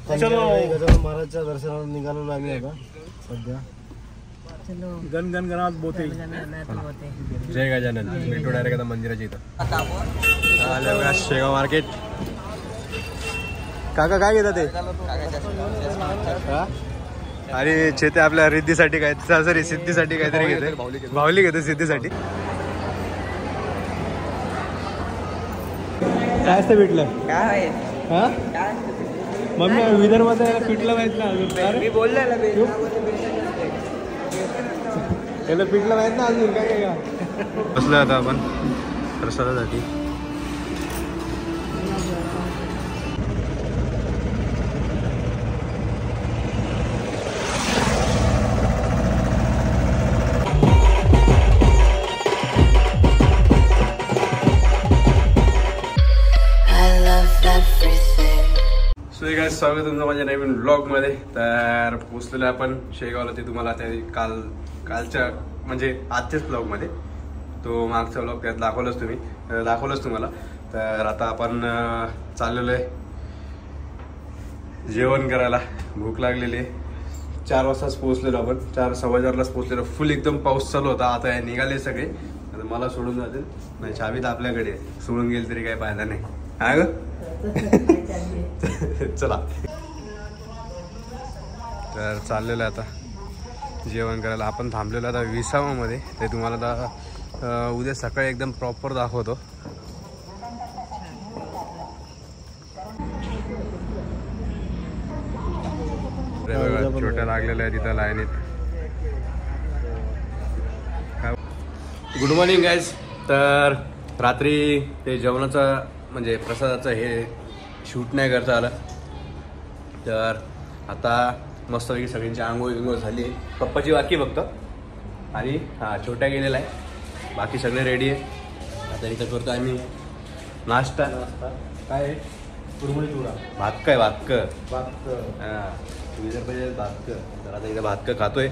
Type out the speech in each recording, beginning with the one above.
गजानन महाराजच्या दर्शनाला निघालेलो आम्ही आता सध्या. गण गण गणात बोते. जय गजानन. भेटू डायरेक्ट आता मंदिराच्या इथं आलं बघा. शेगाव मार्केट. काका काय घेतात ते? आणि चेते आपल्या रिद्धीसाठी काय सॉरी सिद्धीसाठी काहीतरी घेते. बाहुली घेते सिद्धीसाठी. काय असतं पिठलं? काय हा मम्मी विदर्भात पिठलं माहित ना अजून? मी बोललोय त्याला पिठलं माहित ना अजून. काय काय का बसलो आता आपण प्रसादासाठी. स्वागत तुमचं माझ्या नवीन ब्लॉग मध्ये. तर पोचलेलो आपण शेगावला. ते तुम्हाला त्या कालच्या म्हणजे आजच्याच ब्लॉग मध्ये तो मागचा ब्लॉग त्यात दाखवलंच तुम्हाला. तर आता आपण चाललेलो आहे जेवण करायला. भूक लागलेली आहे. 4 वाजताच पोहोचलेलो आपण. 4:15लाच पोहोचलेलो. फुल एकदम पाऊस चालू होता. आता निघाले सगळे. आता मला सोडून जातील नाही. चावी तर आपल्याकडे सोडून गेली तरी काही फायदा नाही. हा ग चला. तर चाललेलं आहे आता जेवण करायला. आपण थांबलेलो आता विसावामध्ये. ते तुम्हाला आता उद्या सकाळी एकदम प्रॉपर दाखवतो. छोट्या लागलेल्या आहे तिथं लाईनीत. Good morning guys. तर रात्री ते जेवणाचं म्हणजे प्रसादाचं हे शूट नाही करता आलं. तर आता मस्तपैकी सगळ्यांची आंघोळ झाली. पप्पाची बाकी फक्त. आणि हा छोट्या गेलेला आहे. बाकी सगळे रेडी आहे. आता इथं करतो आम्ही नाश्ता. काय आहे? कुरमुरी चिवडा. भातकं हां विदर्भाचे भातकं. तर आता इथं भातकं खातोय.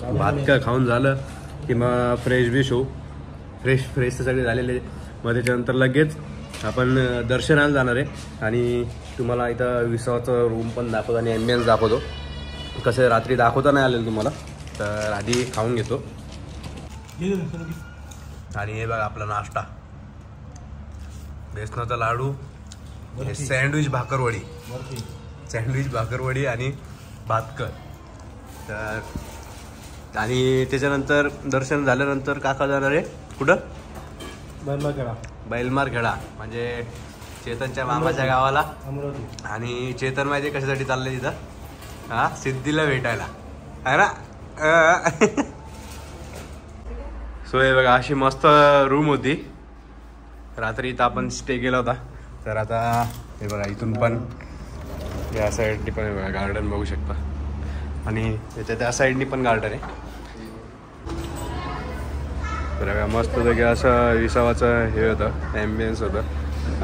भातकं खाऊन झालं की मग फ्रेश होऊ. फ्रेश तर सगळे झालेले. मग त्याच्यानंतर लगेच आपण दर्शनाला जाणार आहे. आणि तुम्हाला इथं विसावाचं रूम पण दाखवतो आणि ॲम्बियन्स दाखवतो. कसं रात्री दाखवता नाही आलेलं तुम्हाला. तर आधी खाऊन घेतो. आणि हे बघा आपला नाश्ता. बेसनाचा लाडू, सँडविच भाकरवडी आणि भातकर. तर आणि त्याच्यानंतर दर्शन झाल्यानंतर काका जाणार आहे कुठं? बैलमारखेडा म्हणजे चेतनच्या मामाच्या गावाला. आणि चेतन माहिती कशासाठी चाललंय तिथं? हा सिद्धीला भेटायला आहे ना. सो हे बघा अशी मस्त रूम होती. रात्री इथं आपण स्टे केला होता. तर आता हे बघा इथून पण या साईडनी पण बघा गार्डन बघू शकता. आणि त्याच्या त्या साईडनी पण गार्डन आहे. तर बघा मस्त पैकी असं विसावाचं हे होतं ॲम्बियन्स होतं.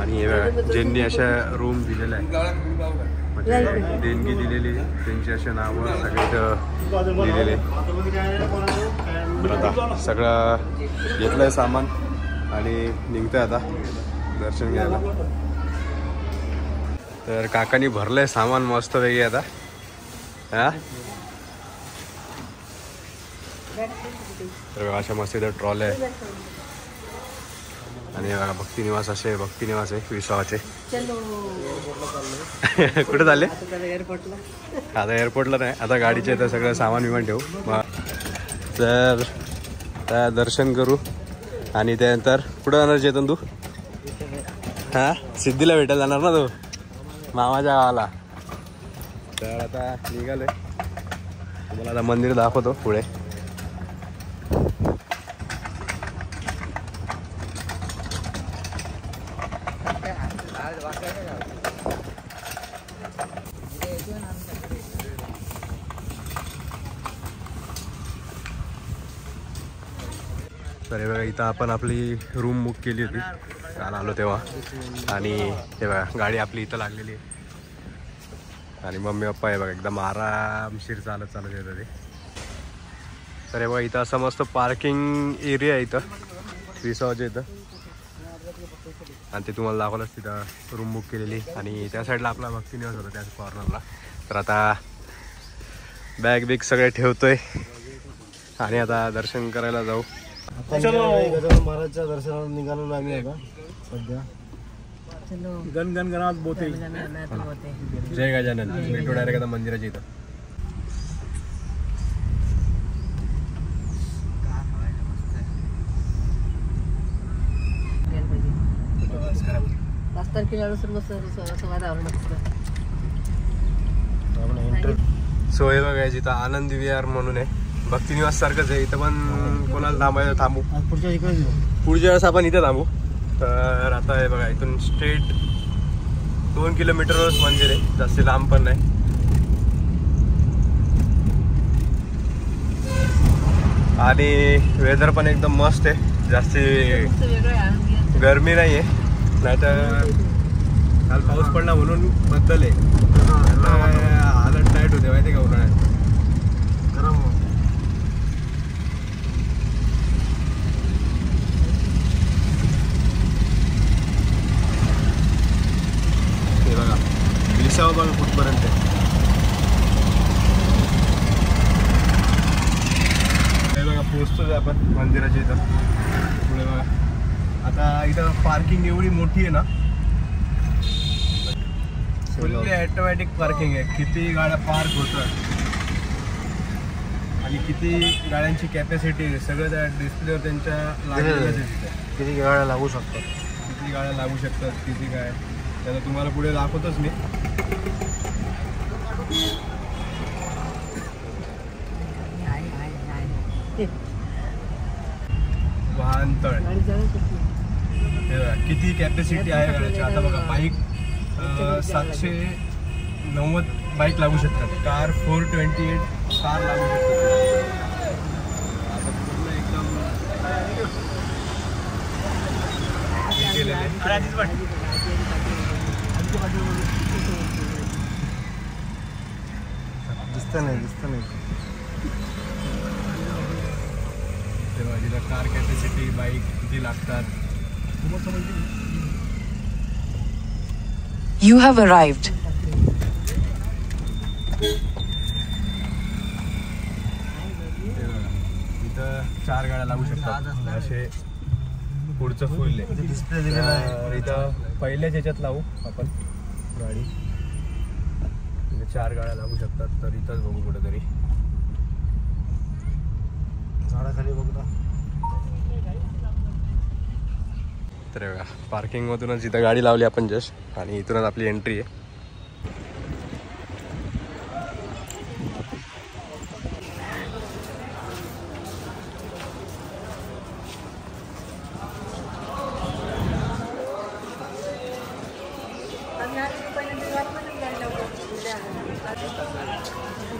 आणि हे बघा ज्यांनी अशा रूम दिलेल्या आहेत म्हणजे देणगी दिलेली त्यांची अशा नावं सगळे दिलेले. आता सगळं घेतलं आहे सामान आणि निघतं आता दर्शन घ्यायला. तर काकांनी भरलं आहे सामान मस्त पैकी आता. हां तर अशा मस्त इथं ट्रॉल आहे. आणि बघा भक्तिनिवास असे भक्तिनिवास आहे विसावाचे. कुठे चालले? आता एअरपोर्टला नाही. आता गाडीचे इथं सगळं सामान विमान ठेवू. तर त्या दर्शन करू. आणि त्यानंतर कुठं जाणार चेतन तू? हां सिद्धीला भेटायला जाणार ना तू मामाच्या गावाला. तर आता निघाले. तुम्हाला आता मंदिर दाखवतो पुढे. तर हे बघा इथं आपण आपली रूम बुक केली होती काल आलो तेव्हा. आणि हे बघा गाडी आपली इथं लागलेली आहे. आणि मम्मी पप्पा हे बघा एकदम आरामशीर चालत येतं ते. तर हे बघा इथं असं मस्त पार्किंग एरिया आहे इथं विसावाच्या इथं. आणि ते तुम्हाला दाखवलंच तिथं रूम बुक केलेली. आणि त्या साईडला आपला भक्ती निवास होता त्याच कॉर्नरला. तर आता बॅग बिग सगळे ठेवतोय आणि आता दर्शन करायला जाऊ. गजानन महाराजच्या दर्शनाला निघालेलो आम्ही आता सध्या. गण गण गणात बोते. जय गजानन. भेटू डायरेक्ट आता मंदिराच्या इथं. सो हे बघा जिथं आनंद विहार म्हणून आहे. भक्ती निवास सारखंच आहे. इथं पण कोणाला थांबायचं थांबू. पुढच्या वेळेस आपण इथे थांबू. तर आता हे बघा इथून स्ट्रेट 2 किलोमीटरवरच मंदिर आहे. जास्त लांब पण नाही. आणि वेदर पण एकदम मस्त आहे. जास्ती गरमी नाही आहे. नाही तर काल पाऊस पडला म्हणून बद्दल आहे. हालत टाईट होते माहिती का उन्हाळ्यात. गरम हे बघा विसावा बघा कुठपर्यंत आहे. हे बघा पोहोचतोच आपण मंदिराच्या इथं. पुढे बघा आता इथं पार्किंग एवढी मोठी आहे ना. फुल्ली ऑटोमॅटिक पार्किंग आहे. किती गाड्या पार्क होतात आणि किती गाड्यांची कॅपॅसिटी आहे सगळं त्या डिस्प्लेवर त्यांच्या लागलेलं दिसतं. किती गाड्या लागू शकतात, किती गाड्या लागू शकतात, किती काय त्याला तुम्हाला पुढे दाखवतोच मी. वाहनतळ किती कॅपॅसिटी आहे गाड्याची. आता बघा बाईक 790 बाईक लागू शकतात. कार 428 कार लागू शकतात. आता पूर्ण एकदम दिसतं नाही तेव्हा तिथं कार कॅपॅसिटी बाईक किती लागतात. You have arrived. इथं 4 गाड्या लागू शकतात. असे पुढचं फुल आहे. डिस्प्ले दिलेला आहे. इथं पहिल्याच ह्याच्यात लावू आपण गाडी. इथे 4 गाड्या लागू शकतात. तर इथंच बघू कुठेतरी झाडाखाली बघता. तर बघा पार्किंगमधूनच इथं गाडी लावली आपण जस्ट आणि इथूनच आपली एंट्री आहे.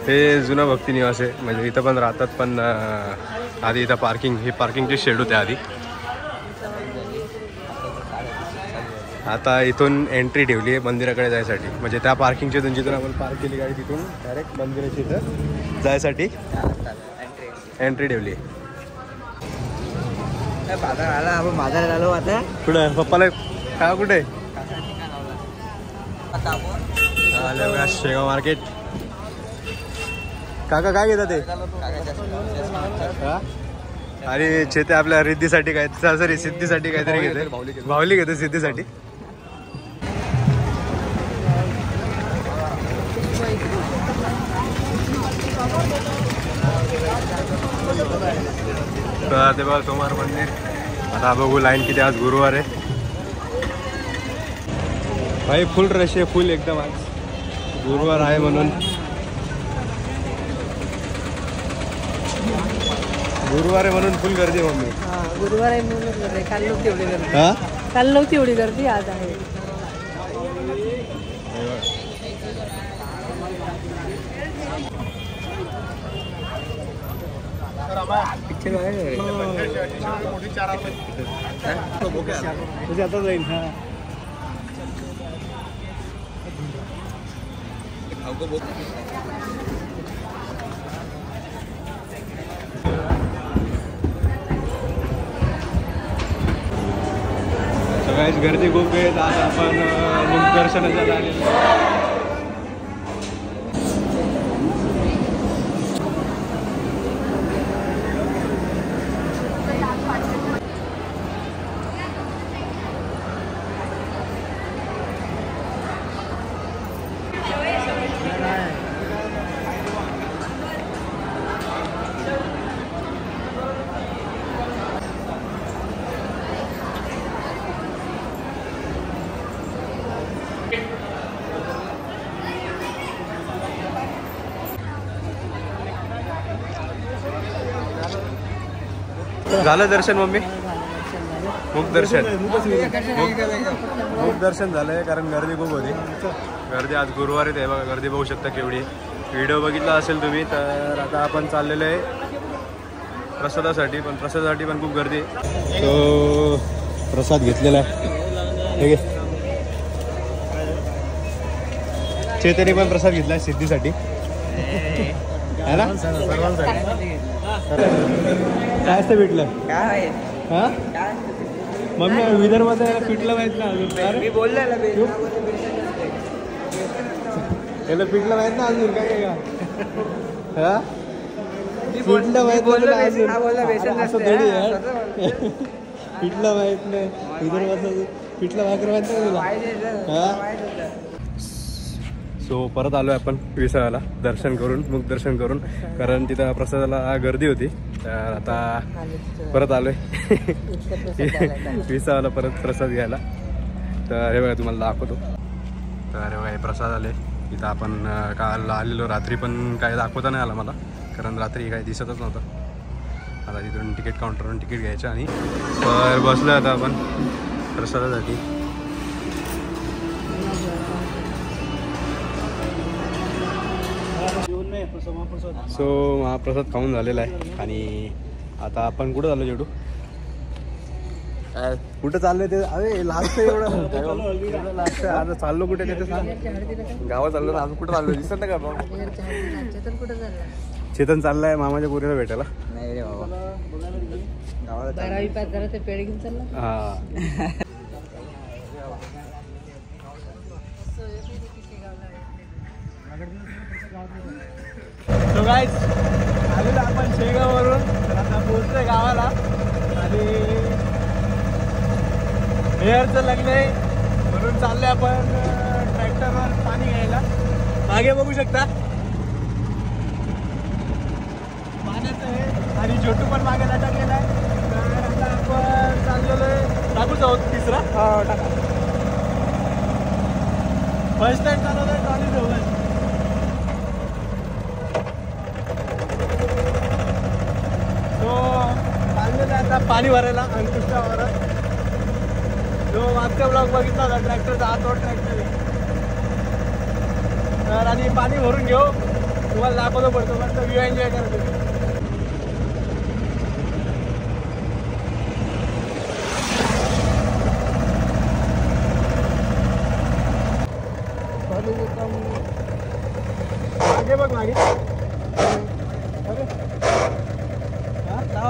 हे जुनं भक्ती निवास आहे. म्हणजे इथं पण राहतात. पण आधी इथं पार्किंगची शेड होते आधी. आता इथून एंट्री ठेवली आहे मंदिराकडे जायसाठी. म्हणजे त्या पार्किंगच्या इथून जिथून आपण पार्क केली गाडी तिथून डायरेक्ट मंदिराच्या इथं जायसाठी एंट्री ठेवली आहे. आपण बाजारात आलो आता. कुठे पप्पाला काय कुठे आलं बघा शेगाव मार्केट. काका काय घेतात ते. आणि चेते आपल्या रिद्धीसाठी काय सॉरी सिद्धीसाठी काहीतरी घेते. भावली घेते सिद्धीसाठी. तर ते बघा सोमवार मंदिर. आता बघू लाईन किती. आज गुरुवार आहे भाई. फुल रश आहे. फुल एकदम. आज गुरुवार आहे म्हणून. गुरुवार आहे म्हणून फुल गर्दी मम्मी. गुरुवार आहे म्हणून गर्दी. काल नव्हती एवढी गर्दी. काल नव्हती एवढी गर्दी. आज आहे. पिक्चर आता जाईल. गाईस गर्दी खूप आहे. आज आपण मुखदर्शनाला आलेलो. झालं दर्शन मम्मी? मुखदर्शन मुखदर्शन झालंय कारण गर्दी खूप होती. गर्दी आज गुरुवारी आहे बघा, गर्दी बघू शकता केवढी. व्हिडिओ बघितला असेल तुम्ही तर. आता आपण चाललेलो आहे प्रसादासाठी, पण प्रसादासाठी पण खूप गर्दी आहे. तो प्रसाद घेतलेला आहे. ठीक आहे, चेतनी पण प्रसाद घेतला सिद्धीसाठी है ना. काय असतं पिठलं? काय हा मम्मी विदर्भाचं पिठलं माहित ना अजून? मी बोललो याला पिठलं माहित ना अजून? काय काय का हा पिठलं माहित पिठलं माहित नाही. विदर्भाचं पिठलं भाकर माहित नाही तुला? हा. सो परत आलो आपण विसाव्याला दर्शन करून, मुखदर्शन करून, कारण तिथं प्रसादाला गर्दी होती. तर आता परत आलोय विसाव्याला परत प्रसाद घ्यायला. तर हे बघा तुम्हाला दाखवतो. तर हे बघा हे प्रसाद आले. इथं आपण काल आलेलो, रात्री पण काय दाखवता नाही आला मला, कारण रात्री काही दिसतच नव्हतं. आता तिथून तिकीट काउंटरवरून तिकीट घ्यायचं आणि तर बसलो आता आपण प्रसादासाठी. सो महाप्रसाद खाऊन झालेला आहे आणि आता आपण कुठं चाललो जेवढू? कुठं चाललोय ते? अरे लास्ट एवढं लास्ट आता चाललो कुठे ते सांग. गावात चाललो ना अजून. कुठं चाललो दिसत नाही का? चेतन चाललाय मामाच्या पोरीला भेटायला. नाही रे बाबा, हा. तो गाईज आलेलो आपण शेगाववरून. तर आता पोहोचलोय गावाला आणि हेअरचं लग्न आहे म्हणून चाललंय आपण ट्रॅक्टरवर पाणी घ्यायला. मागे बघू शकता पाण्याचं आहे आणि छोटू पण मागे लटकलेला आहे. तर आता आपण चाललेलो आहे टाकूच आहोत तिसरा. हो टाका. फर्स्ट टाइम चालवतोय ट्रॉली सोबत. आता पाणी भरायला अंकुष्टावर. जो मागचा ब्लॉग बघितला होता ट्रॅक्टरचा, हातवर ट्रॅक्टर आहे. तर आणि पाणी भरून घेऊ, तुम्हाला दाखवतो पडतो. पण व्ह्यू एन्जॉय करतो. मागे बघ मागे.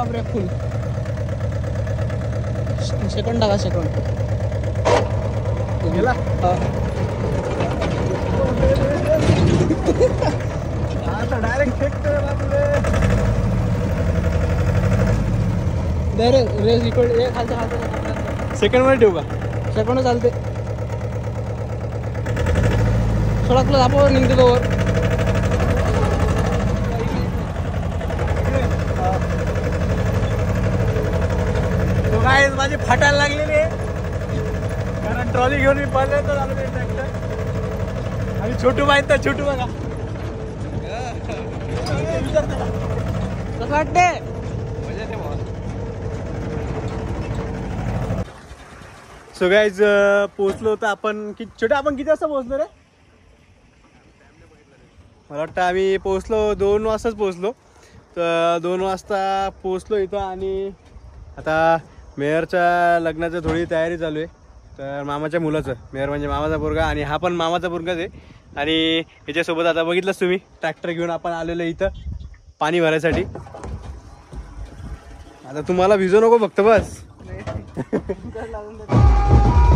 ब्रेक फुल सेकंड टाका. सेकंड गेला. आता डायरेक्ट डायरेक्ट रेस इकडे खालच्या खालच्या सेकंड मध्ये ठेवू का? सेकंड चालते. सडकला दाखव निघतो तोवर. काय माझी फाटायला लागलेली आहे कारण ट्रॉली घेऊन मी पहिल्यांदाच आलो ते ट्रॅक्टर. आणि छोटू माहित तर छोटू बघा कसं वाटते. सो गाईज पोहोचलो होतो आपण. छोटे आपण किती वाजता पोहोचलो रे? मला वाटतं आम्ही पोहोचलो 2 वाजताच पोहोचलो. तर 2 वाजता पोहोचलो इथं आणि आता मेयरच्या लग्नाची थोडी तयारी चालू आहे. तर मामाच्या मुलाचं, मेयर म्हणजे मामाचा पोरगा आणि हा पण मामाचा पोरगाच आहे. आणि याच्यासोबत आता बघितलंच तुम्ही ट्रॅक्टर घेऊन आपण आलेलो इथं पाणी भरायसाठी. आता तुम्हाला भिजू नको फक्त बस. आहे